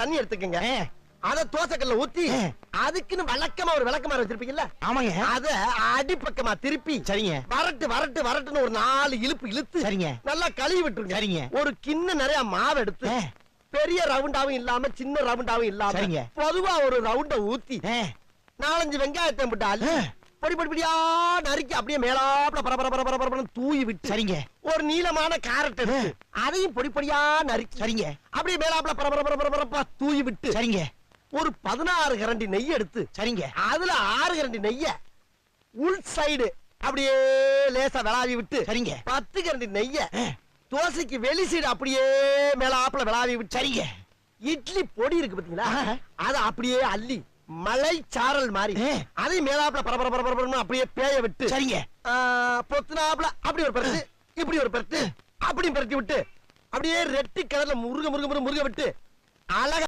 தண்ணி எடுத்துக்கங்க. அத தோசைக்கல்ல ஊத்தி அதுக்குன்னு வழக்கமா ஒரு விளக்கமாறு வச்சிருப்பீங்கல்ல? ஆமாங்க. அத அடிப்பக்கமா திருப்பி சரிங்க. வரட்டு வரட்டு வரட்டுன்னு ஒரு 4 இழுப்பு இழுத்து சரிங்க. நல்லா கழுவி விட்டுருங்க. சரிங்க. ஒரு கிண்ண நிறைய மாவு எடுத்து பெரிய ரவுண்டாவும் இல்லாம சின்ன ரவுண்டாவும் இல்லாம சரிங்க. பொதுவா ஒரு ரவுண்ட ஊத்தி 4-5 வெங்காயத்தை போட்டு அள்ளி பொடி பொடி பொடியா நறுக்கி அப்படியே மேலாப்ல பரபரன்னு தூவி விட்டு சரிங்க. ஒரு நீளமான கேரட் எடுத்து அதையும் பொடி பொடியா நறுக்கி சரிங்க. அப்படியே மேலாப்ல பரபரப்பா தூவி விட்டு சரிங்க. ஒரு 16 கரண்டி நெய் எடுத்து சரிங்க. அதுல 6 கரண்டி நெய்ய உள் சைடு அப்படியே லேசா விளாவி விட்டு சரிங்க. 10 கரண்டி நெய்ய தோசைக்கு வெளி சைடு அப்படியே மேலாப்ல விளாவி விட்டு சரிங்க. இட்லி பொடி இருக்கு பாத்தீங்களா? அத அப்படியே அள்ளி மலை சாரல் மாதிரி அதை மேலாப்ல பரபரன்னு அப்படியே பேய விட்டு சரிங்க. பொத்துனாப்ல அப்படி ஒரு பரட்டு இப்படி ஒரு பரட்டு அப்படி பரட்டி விட்டு அப்படியே ரெட்டி கலர்ல முருக விட்டு அழகா